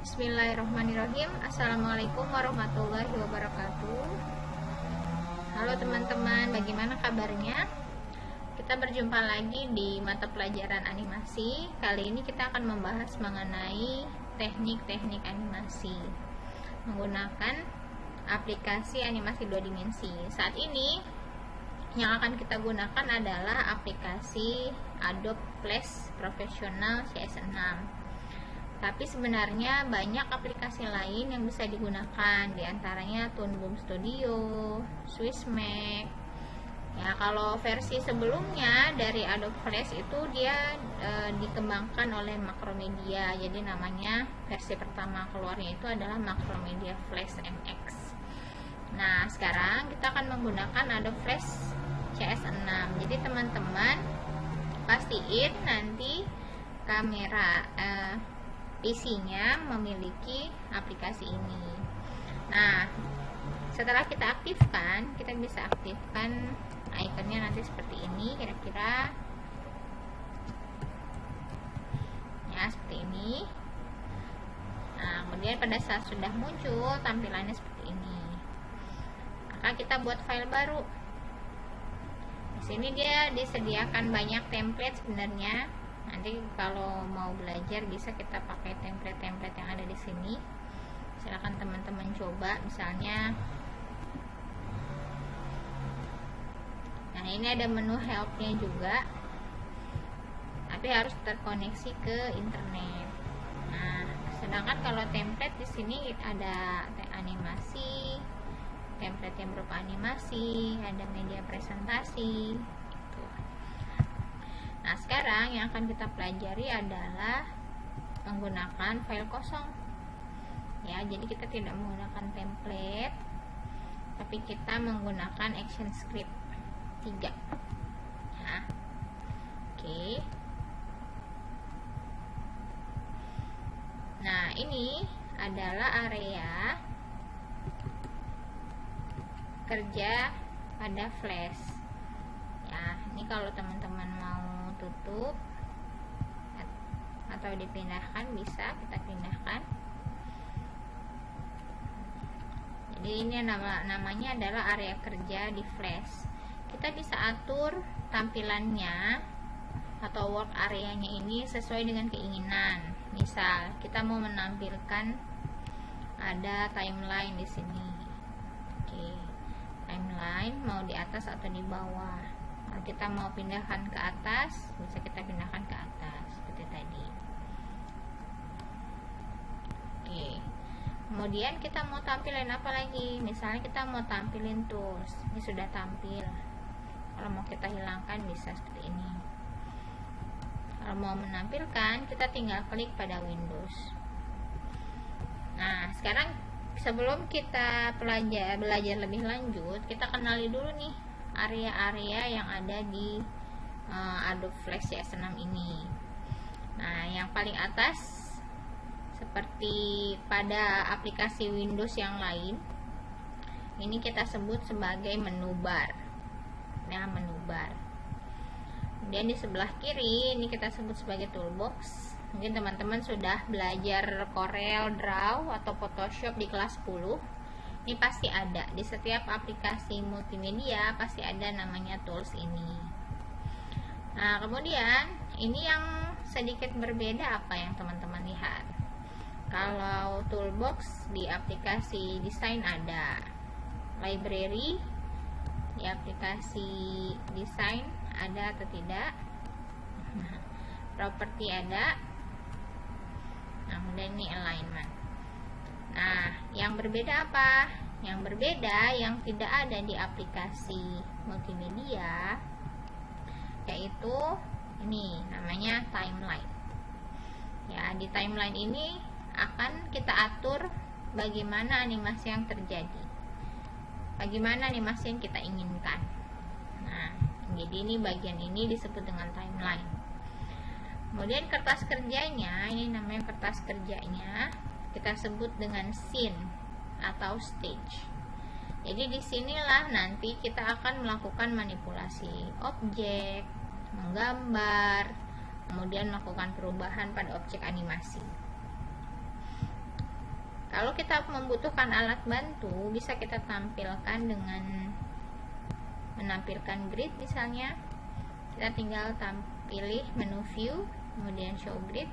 Bismillahirrahmanirrahim. Assalamualaikum warahmatullahi wabarakatuh. Halo teman-teman, bagaimana kabarnya? Kita berjumpa lagi di mata pelajaran animasi. Kali ini kita akan membahas mengenai teknik-teknik animasi menggunakan aplikasi animasi 2 dimensi. Saat ini yang akan kita gunakan adalah aplikasi Adobe Flash Professional CS6. Tapi sebenarnya banyak aplikasi lain yang bisa digunakan, diantaranya Toon Boom Studio, Swissmax. Ya, kalau versi sebelumnya dari Adobe Flash itu dia dikembangkan oleh Macromedia. Jadi namanya versi pertama keluarnya itu adalah Macromedia Flash MX. Nah, sekarang kita akan menggunakan Adobe Flash CS6. Jadi teman-teman pastiin nanti kamera PC-nya memiliki aplikasi ini. Nah, setelah kita aktifkan, kita bisa aktifkan ikonnya nanti seperti ini, kira-kira ya seperti ini. Nah, kemudian pada saat sudah muncul tampilannya seperti ini, maka kita buat file baru. Di sini dia disediakan banyak template sebenarnya. Nanti kalau mau belajar bisa kita pakai template-template yang ada di sini. Silakan teman-teman coba, misalnya. Nah, ini ada menu help-nya juga. Tapi harus terkoneksi ke internet. Nah, sedangkan kalau template di sini ada animasi, template yang berupa animasi, ada media presentasi. Nah, sekarang yang akan kita pelajari adalah menggunakan file kosong. Ya, jadi kita tidak menggunakan template, tapi kita menggunakan action script 3. Ya. Oke. Nah, ini adalah area kerja pada Flash. Ya, ini kalau teman-teman mau tutup atau dipindahkan, bisa kita pindahkan. Jadi ini namanya adalah area kerja di Flash. Kita bisa atur tampilannya atau work areanya ini sesuai dengan keinginan. Misal kita mau menampilkan ada timeline di sini. Oke. Timeline mau di atas atau di bawah. Kalau kita mau pindahkan ke atas, bisa kita pindahkan ke atas seperti tadi. Oke. Kemudian kita mau tampilin apa lagi? Misalnya kita mau tampilin tools. Ini sudah tampil. Kalau mau kita hilangkan bisa seperti ini. Kalau mau menampilkan, kita tinggal klik pada Windows. Nah, sekarang sebelum kita belajar lebih lanjut, kita kenali dulu nih area-area yang ada di Adobe Flash CS6 ini. Nah, yang paling atas seperti pada aplikasi Windows yang lain, ini kita sebut sebagai menu bar. Nah, menu bar. Kemudian di sebelah kiri ini kita sebut sebagai toolbox. Mungkin teman-teman sudah belajar Corel Draw atau Photoshop di kelas 10. Ini pasti ada di setiap aplikasi multimedia, pasti ada namanya tools ini. Nah, kemudian ini yang sedikit berbeda apa yang teman-teman lihat. Kalau toolbox di aplikasi desain ada, library di aplikasi desain ada atau tidak, property ada. Nah, kemudian ini alignment. Nah, yang berbeda apa? Yang berbeda yang tidak ada di aplikasi multimedia, yaitu ini namanya timeline. Ya, di timeline ini akan kita atur bagaimana animasi yang terjadi, bagaimana animasi yang kita inginkan. Nah, jadi ini bagian ini disebut dengan timeline. Kemudian kertas kerjanya, ini namanya kertas kerjanya, kita sebut dengan scene atau stage. Jadi disinilah nanti kita akan melakukan manipulasi objek, menggambar, kemudian melakukan perubahan pada objek animasi. Kalau kita membutuhkan alat bantu, bisa kita tampilkan dengan menampilkan grid misalnya. Kita tinggal pilih menu view, kemudian show grid.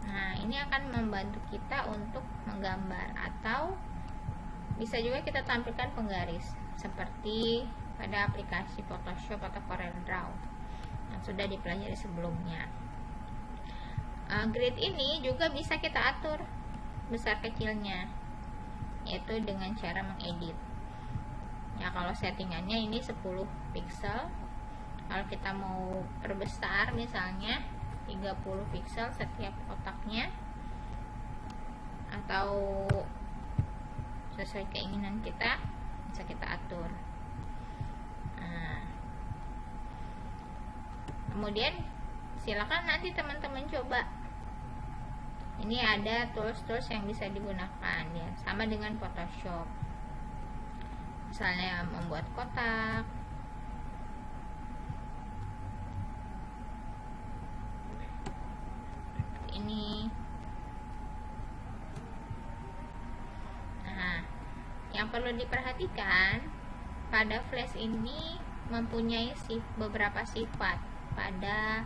Nah, ini akan membantu kita untuk menggambar, atau bisa juga kita tampilkan penggaris seperti pada aplikasi Photoshop atau CorelDRAW yang sudah dipelajari sebelumnya. Grid ini juga bisa kita atur besar kecilnya, yaitu dengan cara mengedit. Ya, kalau settingannya ini 10 pixel. Kalau kita mau perbesar misalnya 30 pixel setiap kotaknya, atau sesuai keinginan kita bisa kita atur. Nah, kemudian silakan nanti teman-teman coba. Ini ada tools-tools yang bisa digunakan ya, sama dengan Photoshop. Misalnya membuat kotak, ini. Nah, yang perlu diperhatikan, pada flash ini mempunyai beberapa sifat pada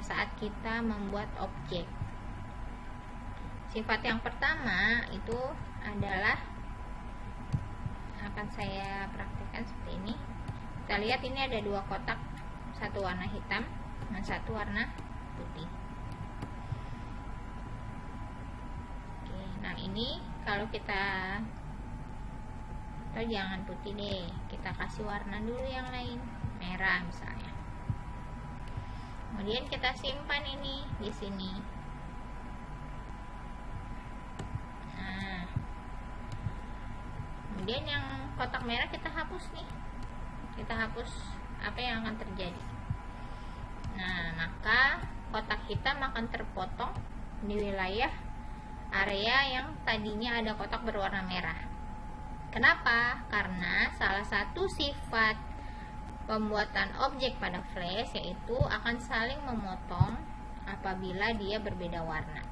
saat kita membuat objek. Sifat yang pertama itu adalah, akan saya praktikkan seperti ini. Kita lihat ini ada dua kotak, satu warna hitam dan satu warna putih. Oke, nah ini kalau kita, atau jangan putih deh, kita kasih warna dulu yang lain, merah misalnya. Kemudian kita simpan ini di sini. Nah, kemudian yang kotak merah kita hapus nih. Kita hapus, apa yang akan terjadi? Nah, maka kotak hitam akan terpotong di wilayah area yang tadinya ada kotak berwarna merah. Kenapa? Karena salah satu sifat pembuatan objek pada flash yaitu akan saling memotong apabila dia berbeda warna.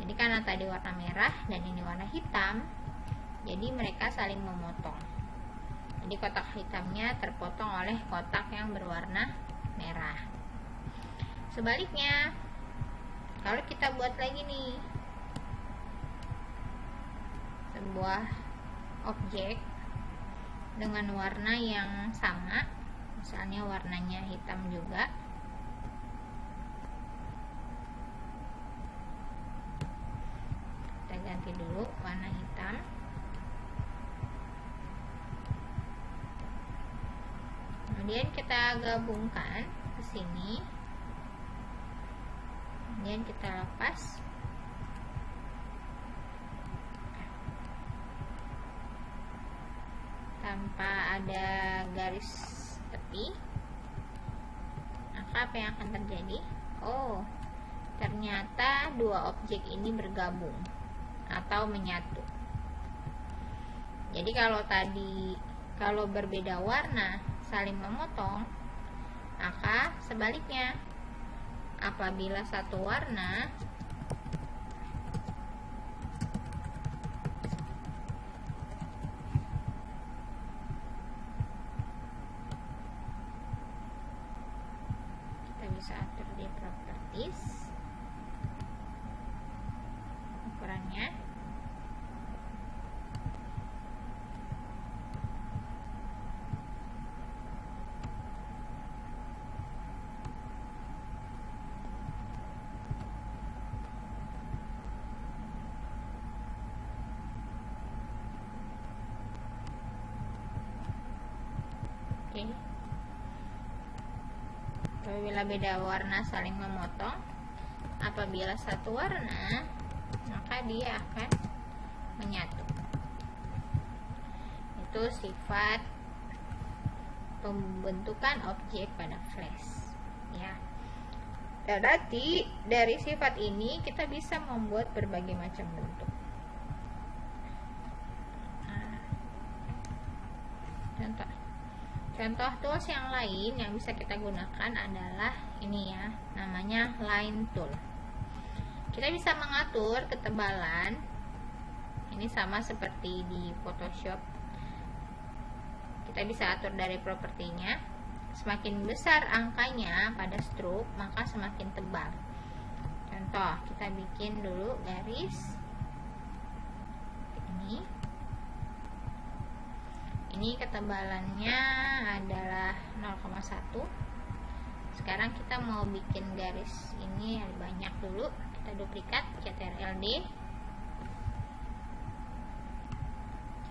Jadi karena tadi warna merah dan ini warna hitam, jadi mereka saling memotong. Jadi kotak hitamnya terpotong oleh kotak yang berwarna merah. Sebaliknya, kalau kita buat lagi nih sebuah objek dengan warna yang sama, misalnya warnanya hitam juga, kita ganti dulu warna hitam. Kemudian kita gabungkan ke sini, kemudian kita lepas. Tanpa ada garis tepi, maka apa yang akan terjadi? Oh, ternyata dua objek ini bergabung atau menyatu. Jadi kalau berbeda warna saling memotong, maka sebaliknya, apabila satu warna kita bisa atur di properties ukurannya. Oke. Apabila beda warna saling memotong, apabila satu warna, maka dia akan menyatu. Itu sifat pembentukan objek pada flash, ya. Dan nanti dari sifat ini kita bisa membuat berbagai macam bentuk. Nah, contoh tools yang lain yang bisa kita gunakan adalah ini ya, namanya line tool. Kita bisa mengatur ketebalan Ini sama seperti di Photoshop, kita bisa atur dari propertinya. Semakin besar angkanya pada stroke, maka semakin tebal. Contoh, kita bikin dulu garis ini ketebalannya adalah 0,1. Sekarang kita mau bikin garis ini banyak dulu. Kita duplikat, Ctrl D.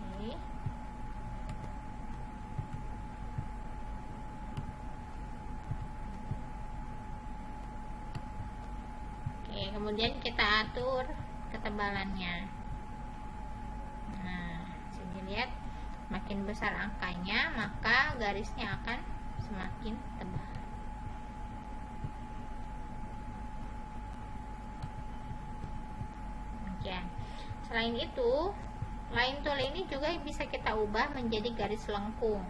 Oke. Oke, kemudian kita atur ketebalannya. Nah, bisa dilihat makin besar angkanya, maka garisnya akan semakin tebal. Demikian. Selain itu, line tool ini juga bisa kita ubah menjadi garis lengkung.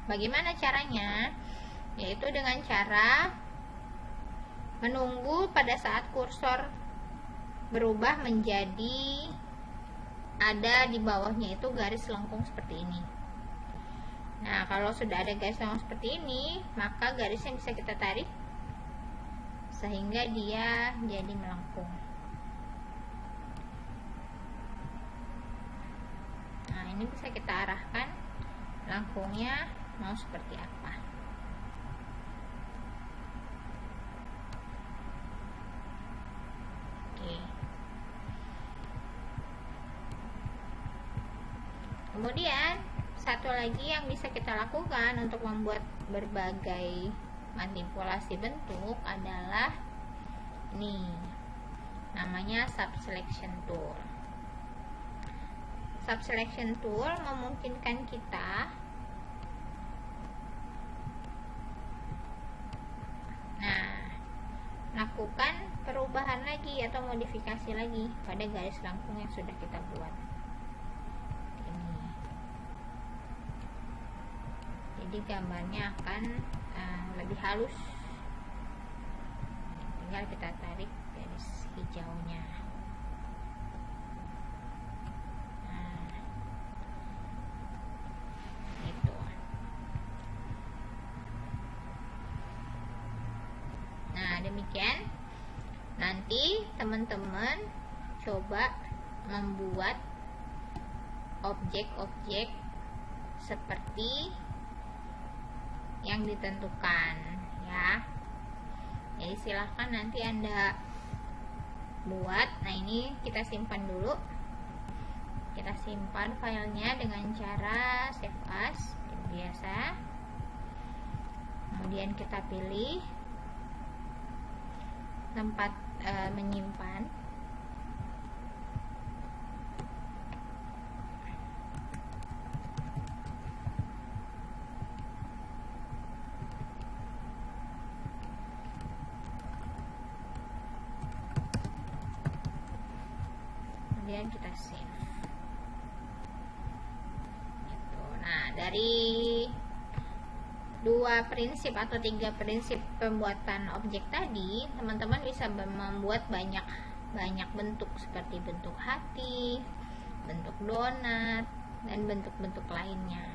Bagaimana caranya? Yaitu dengan cara menunggu pada saat kursor berubah menjadi ada di bawahnya itu garis lengkung seperti ini. Nah, kalau sudah ada garis lengkung seperti ini, maka garisnya bisa kita tarik sehingga dia jadi melengkung. Nah, ini bisa kita arahkan lengkungnya mau seperti apa. Oke. Kemudian satu lagi yang bisa kita lakukan untuk membuat berbagai manipulasi bentuk adalah ini, namanya subselection tool. Subselection tool memungkinkan kita lakukan perubahan lagi atau modifikasi lagi pada garis lengkung yang sudah kita buat. Jadi gambarnya akan lebih halus. Tinggal kita tarik garis hijaunya. Itu. Nah, demikian. Nanti teman-teman coba membuat objek-objek seperti yang ditentukan, ya. Jadi silahkan nanti Anda buat. Nah, ini kita simpan dulu. Kita simpan filenya dengan cara save as seperti biasa. Kemudian kita pilih tempat menyimpan. Kemudian kita save. Gitu. Nah, dari 2 prinsip atau 3 prinsip pembuatan objek tadi, teman-teman bisa membuat banyak bentuk seperti bentuk hati, bentuk donat, dan bentuk-bentuk lainnya.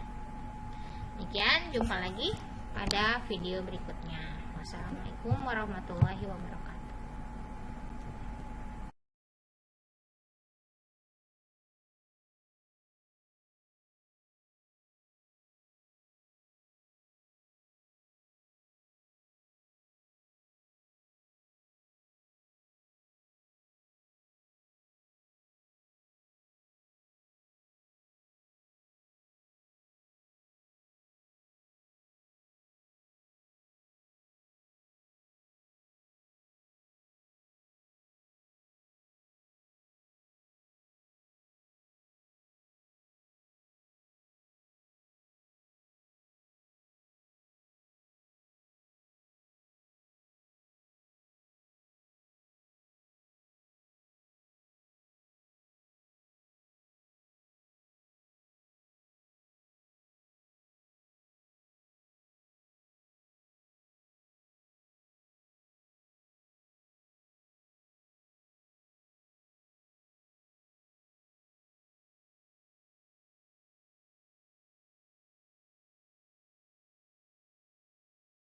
Demikian, jumpa lagi pada video berikutnya. Wassalamualaikum warahmatullahi wabarakatuh.